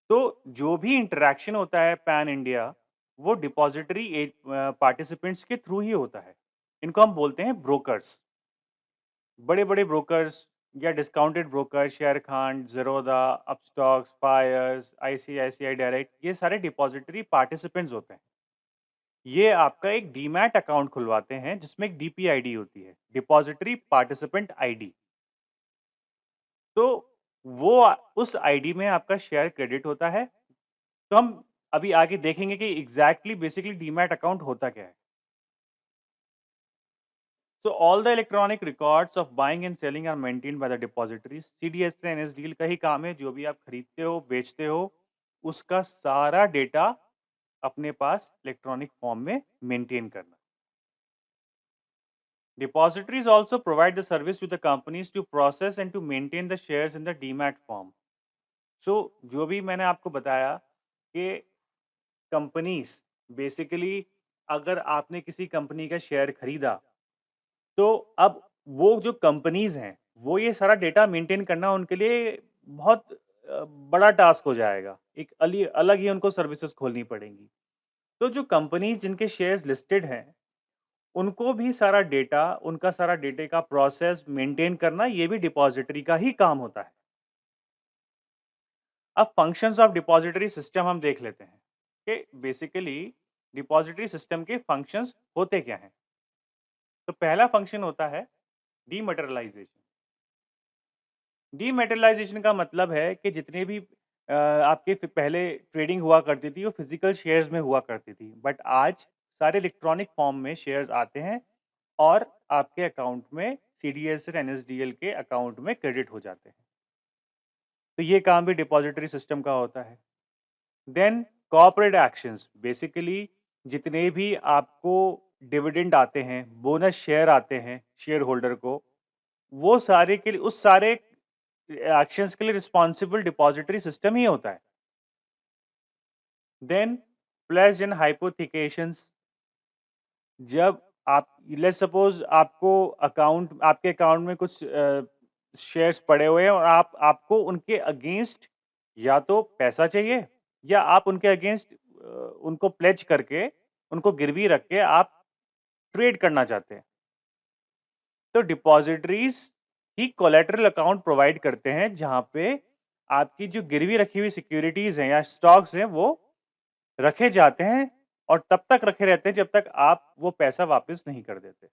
तो जो भी इंटरैक्शन होता है पैन इंडिया, वो डिपॉजिटरी पार्टिसिपेंट्स के थ्रू ही होता है। इनको हम बोलते हैं ब्रोकर्स। बड़े-बड़े ब्रोकर्स या discounted broker, Sharekhan, Zerodha, Upstox, Fyers, ICICI direct, ये सारे डिपॉजिटरी पार्टिसिपेंट्स होते हैं। ये आपका एक डीमैट अकाउंट खुलवाते हैं जिसमें एक डीपीआईडी होती है, डिपॉजिटरी पार्टिसिपेंट आईडी। तो वो उस आईडी में आपका शेयर क्रेडिट होता है। तो हम अभी आगे देखेंगे कि एग्ज़ैक्टली बेसिकली डीमैट अकाउंट होता क्या है। So all the electronic records of buying and selling are maintained by the depositories. CDS से एनएसडीएल का ही काम है, जो भी आप खरीदते हो, बेचते हो, उसका सारा डेटा अपने पास इलेक्ट्रॉनिक फॉर्म में मेंटेन करना। Depositories also provide the service to the companies to process and to maintain the shares in the demat form. So जो भी मैंने आपको बताया कि कंपनीज बेसिकली अगर आपने किसी कंपनी का शेयर खरीदा, तो अब वो जो कंपनीज़ हैं, वो ये सारा डेटा मेंटेन करना उनके लिए बहुत बड़ा टास्क हो जाएगा। एक अलग ही उनको सर्विसेज़ खोलनी पड़ेंगी। तो जो कंपनीज़ जिनके शेयर्स लिस्टेड हैं, उनको भी सारा डेटा, उनका सारा डेटा का प्रोसेस मेंटेन करना, ये भी डिपॉज़िटरी का ही काम होता है। अब फंक्शंस ऑफ डिपॉज़िटरी सिस्टम हम देख लेते हैं कि बेसिकली डिपॉज़िटरी सिस्टम के फंक्शंस होते क्या हैं? तो पहला फंक्शन होता है डीमैटेरियलाइज़ेशन। डीमैटेरियलाइज़ेशन का मतलब है कि जितने भी आपके पहले ट्रेडिंग हुआ करती थी, वो फिज़िकल शेयर्स में हुआ करती थी। बट आज सारे इलेक्ट्रॉनिक फॉर्म में शेयर्स आते हैं और आपके अकाउंट में सीडीएस और एनएसडीएल के अकाउंट में क्रेडिट हो जाते हैं। तो ये काम भी डिपॉजिटरी सिस्टम का होता है। देन कॉर्पोरेट एक्शंस, बेसिकली जितने भी आपको डिविडेंड आते हैं, बोनस शेयर आते हैं शेयर होल्डर को, वो सारे के लिए उस सारे एक्शंस के लिए रिस्पॉन्सिबल डिपॉजिटरी सिस्टम ही होता है। देन प्लेज एंड हाइपोथिकेशंस, जब आप लेट्स सपोज आपको आपके अकाउंट में कुछ शेयर्स पड़े हुए हैं और आपको उनके अगेंस्ट या तो पैसा चाहिए या आप उनके अगेंस्ट उनको प्लेज करके उनको गिरवी रख के आप ट्रेड करना चाहते हैं। तो डिपॉजिटरीज ही कोलैटरल अकाउंट प्रोवाइड करते हैं जहाँ पे आपकी जो गिरवी रखी हुई सिक्योरिटीज़ हैं या स्टॉक्स हैं वो रखे जाते हैं और तब तक रखे रहते हैं जब तक आप वो पैसा वापस नहीं कर देते।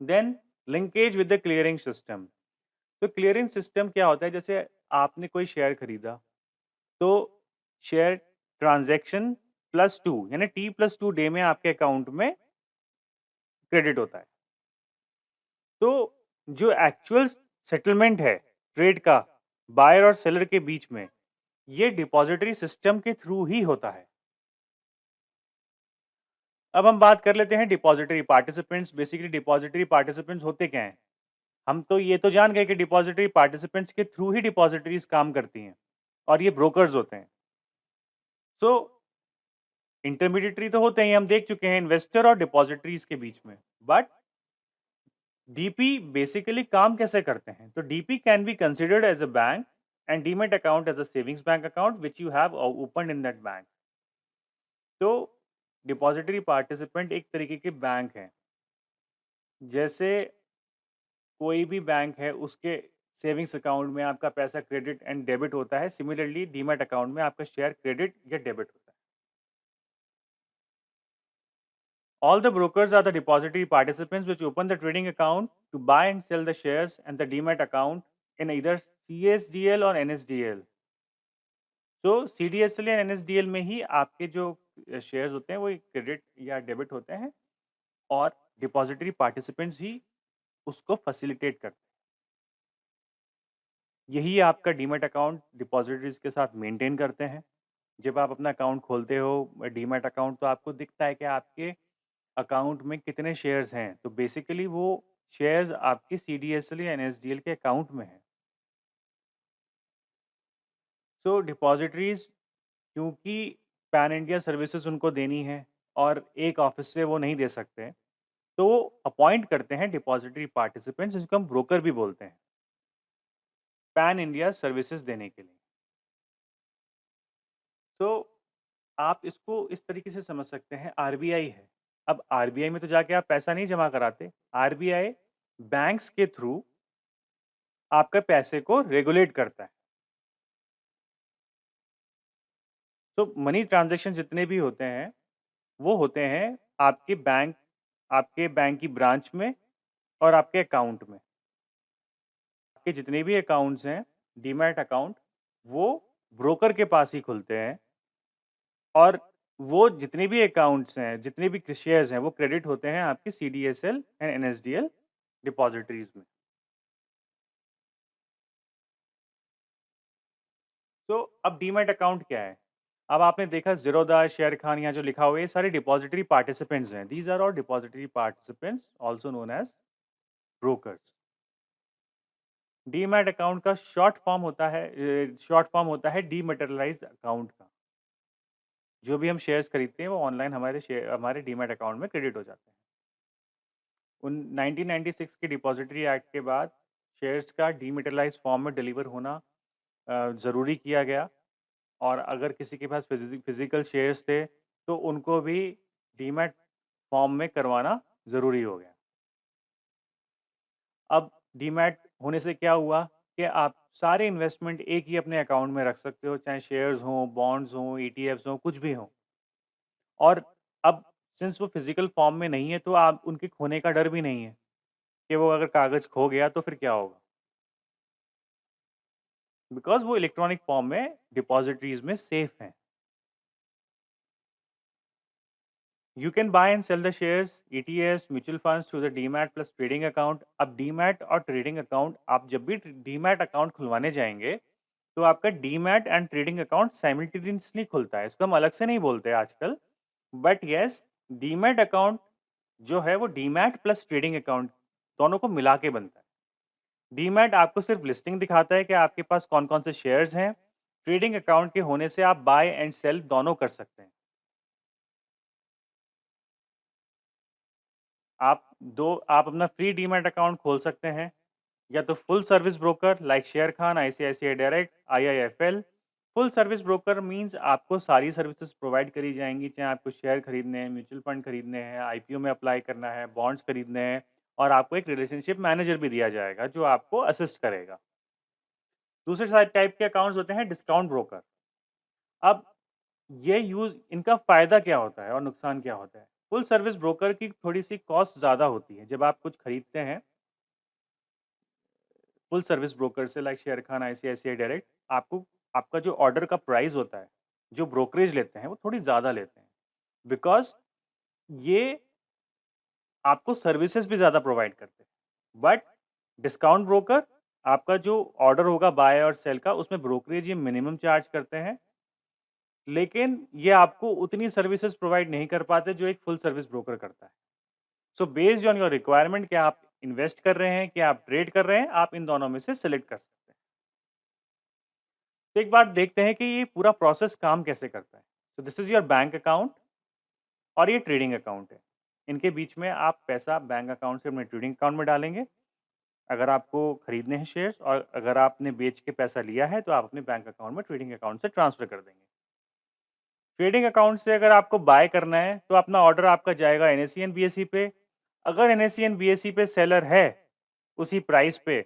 Then linkage with the clearing system. तो क्लियरिंग सिस्टम क्या होता है? जैसे आपने कोई शेयर खरीदा, तो शेयर ट्रांज़ैक्शन +2 यानी T+2 डे में आपके अकाउंट में क्रेडिट होता है। तो जो एक्चुअल सेटलमेंट है ट्रेड का बायर और सेलर के बीच में, ये डिपॉजिटरी सिस्टम के थ्रू ही होता है। अब हम बात कर लेते हैं depository participants. Basically depository participants होते क्या हैं? हम तो ये तो जान गए कि डिपॉजिटरी पार्टिसिपेंट्स के थ्रू ही डिपॉजिटरीज काम करती हैं और ये ब्रोकर्स होते हैं। सो इंटरमीडिएटरी तो होते हैं, हम देख चुके हैं इन्वेस्टर और डिपॉजिटरीज के बीच में। बट डीपी बेसिकली काम कैसे करते हैं? तो DP can be considered as a bank and demat account as a savings bank account which you have open in that bank. तो डिपॉजिटरी पार्टिसिपेंट एक तरीके के बैंक हैं। जैसे कोई भी बैंक है उसके सेविंग्स अकाउंट में आपका पैसा क्रेडिट एंड डेबिट होता है, सिमिलरली डीमैट अकाउंट में आपका शेयर क्रेडिट या डेबिट होता है। All the brokers are the depository participants which open the trading account to buy and sell the shares and the demat account in either CSDL और NSDL। तो CDSL या NSDL में ही आपके जो shares होते हैं वो क्रेडिट या डेबिट होते हैं और डिपॉजिटरी पार्टिसिपेंट्स ही उसको फैसिलिटेट करते हैं। यही आपका डीमैट अकाउंट डिपॉजिटरीज के साथ मेंटेन करते हैं। जब आप अपना अकाउंट खोलते हो डीमैट अकाउंट, तो आपको दिखता है कि आपके अकाउंट में कितने शेयर्स हैं। तो बेसिकली वो शेयर्स आपके CDSL या NSDL के अकाउंट में हैं। सो डिपॉजिटरीज क्योंकि पैन इंडिया सर्विसेज उनको देनी है और एक ऑफिस से वो नहीं दे सकते, तो वो अपॉइंट करते हैं डिपॉजिटरी पार्टिसिपेंट्स, जिसको हम ब्रोकर भी बोलते हैं, पैन इंडिया सर्विसेज देने के लिए। तो आप इसको इस तरीके से समझ सकते हैं, आरबीआई है। अब आरबीआई में तो जाके आप पैसा नहीं जमा कराते, आरबीआई बैंक्स के थ्रू आपके पैसे को रेगुलेट करता है। तो मनी ट्रांज़ैक्शन जितने भी होते हैं, वो होते हैं आपके बैंक की ब्रांच में और आपके अकाउंट में। आपके जितने भी अकाउंट्स हैं, डीमैट अकाउंट, वो ब्रोकर के पास ही खुलते हैं और वो जितने भी अकाउंट्स हैं, जितने भी शेयर्स हैं, वो क्रेडिट होते हैं आपके CDSL एंड NSDL डिपॉजिटरीज में। तो अब डीमैट अकाउंट क्या है? अब आपने देखा ज़ीरोधा, शेर खान, यहाँ जो लिखा हुआ है, ये सारे डिपॉजिटरी पार्टिसिपेंट्स हैं। These are all depository participants also known as brokers. Demat account का शॉर्ट फॉर्म होता है डीमैटेरियलाइज्ड अकाउंट का। जो भी हम शेयर्स खरीदते हैं वो ऑनलाइन हमारे डीमैट अकाउंट में क्रेडिट हो जाते हैं। उन 1996 के डिपॉजिटरी एक्ट के बाद शेयर्स का डीमैटेरियलाइज्ड फॉर्म में डिलीवर होना ज़रूरी किया गया और अगर किसी के पास फिजिकल शेयर्स थे तो उनको भी डीमैट फॉर्म में करवाना ज़रूरी हो गया। अब डीमैट होने से क्या हुआ कि आप सारे इन्वेस्टमेंट एक ही अपने अकाउंट में रख सकते हो, चाहे शेयर्स हों, बॉन्ड्स हों, ETFs हों, कुछ भी हों। और अब सिंस वो फिजिकल फॉर्म में नहीं है तो आप उनके खोने का डर भी नहीं है कि वो अगर कागज़ खो गया तो फिर क्या होगा? बिकॉज़ वो इलेक्ट्रॉनिक फॉर्म में डिपॉजिटरीज़ में सेफ हैं। You can buy and sell the shares, ETFs, mutual funds through the demat plus trading account. अब डीमैट और ट्रेडिंग अकाउंट, आप जब भी डीमैट अकाउंट खुलवाने जाएंगे तो आपका demat and trading account simultaneously खुलता है। इसको हम अलग से नहीं बोलते आजकल, बट यस, डीमैट अकाउंट जो है वो डीमैट प्लस ट्रेडिंग अकाउंट दोनों को मिला के बनता है। डीमैट आपको सिर्फ लिस्टिंग दिखाता है कि आपके पास कौन कौन से शेयर्स हैं। ट्रेडिंग अकाउंट के होने से आप बाय एंड सेल दोनों कर सकते हैं। आप अपना फ्री डीमैट अकाउंट खोल सकते हैं, या तो full service broker like share Khan, ICICI direct, IIFL। Full service broker means आपको सारी सर्विसेज प्रोवाइड करी जाएंगी, चाहे आपको शेयर खरीदने हैं, म्यूचुअल फंड खरीदने हैं, IPO में अप्लाई करना है, बॉन्ड्स खरीदने हैं, और आपको एक रिलेशनशिप मैनेजर भी दिया जाएगा जो आपको असिस्ट करेगा। दूसरे साइड टाइप के अकाउंट्स होते हैं डिस्काउंट ब्रोकर। अब ये यूज़ इनका फ़ायदा क्या होता है और नुकसान क्या होता है? फुल सर्विस ब्रोकर की थोड़ी-सी कॉस्ट ज़्यादा होती है। जब आप कुछ खरीदते हैं फुल सर्विस ब्रोकर से लाइक शेरखान, आईसीआईसीआई डायरेक्ट, आपको आपका जो ऑर्डर का प्राइस होता है, जो ब्रोकरेज लेते हैं, वो थोड़ी ज़्यादा लेते हैं। बिकॉज़ ये आपको सर्विसेज़ भी ज़्यादा प्रोवाइड करते हैं। बट डिस्काउंट ब्रोकर आपका जो ऑर्डर होगा बाय और सेल का, उसमें ब्रोकरेज ये मिनिमम चार्ज करते हैं, लेकिन ये आपको उतनी सर्विसेज़ प्रोवाइड नहीं कर पाते जो एक फुल सर्विस ब्रोकर करता है। So based on your requirement क्या आप इन्वेस्ट कर रहे हैं, क्या आप ट्रेड कर रहे हैं, आप इन दोनों में से सेलेक्ट कर सकते हैं। तो एक बार देखते हैं कि ये पूरा प्रोसेस काम कैसे करता है। तो this is your bank account और ये ट्रेडिंग अकाउंट है। इनके बीच में आप पैसा बैंक अकाउंट से अपने ट्रेडिंग अकाउंट में डालेंगे। अगर आपको खरीदने हैं शेयर्स और अगर आपने बेच के पैसा लिया है, तो आप अपने बैंक अकाउंट में ट्रेडिंग अकाउंट से ट्रांसफ़र कर देंगे। ट्रेडिंग अकाउंट से अगर आपको बाय करना है, तो अपना ऑर्डर आपका जाएगा एनएसई एंड बीएसई पे। अगर एनएसई एंड बीएसई पे सेलर है, उसी प्राइस पे,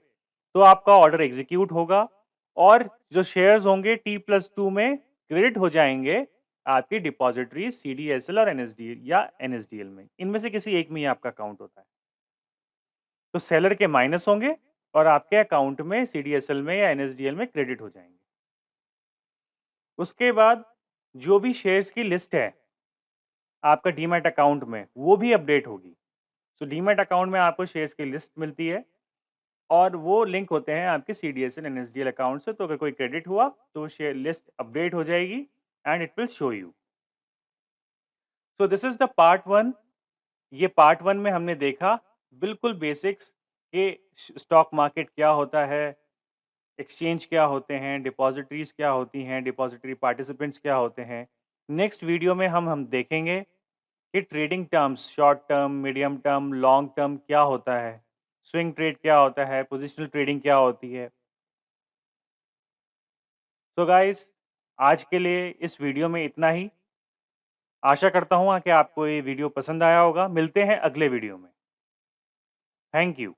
तो आपका ऑर्डर एग्ज़ीक्यूट होगा और जो शेयर्स होंगे T+2 में क्रेडिट हो जाएँगे आपकी डिपॉज़िटरी सीडीएसएल और एनएसडीएल या एनएसडीएल में। इनमें से किसी एक में ही आपका अकाउंट होता है। तो सेलर के माइनस होंगे और आपके अकाउंट में सीडीएसएल में या एनएसडीएल में क्रेडिट हो जाएँगे। उसके बाद जो भी शेयर्स की लिस्ट है आपका डीमैट अकाउंट में, वो भी अपडेट होगी। तो डीमैट अकाउंट में आपको शेयर्स की लिस्ट मिलती है और वो लिंक होते हैं आपके सीडीएसएल एनएसडीएल अकाउंट से। तो अगर कोई क्रेडिट हुआ, तो शेयर लिस्ट अपडेट हो जाएगी and it will show you. So this is the part 1। ये पार्ट 1 में हमने देखा बिल्कुल बेसिक्स कि स्टॉक मार्केट क्या होता है, एक्सचेंज क्या होते हैं, डिपॉज़िटरीज़ क्या होती हैं, डिपॉज़िटरी पार्टिसिपेंट्स क्या होते हैं। नेक्स्ट वीडियो में हम देखेंगे कि trading terms short term, medium term, long term क्या होता है, स्विंग ट्रेड क्या होता है, पोजिशनल ट्रेडिंग क्या होती है। तो गाइस आज के लिए इस वीडियो में इतना ही। आशा करता हूँ कि आपको ये वीडियो पसंद आया होगा। मिलते हैं अगले वीडियो में। Thank you.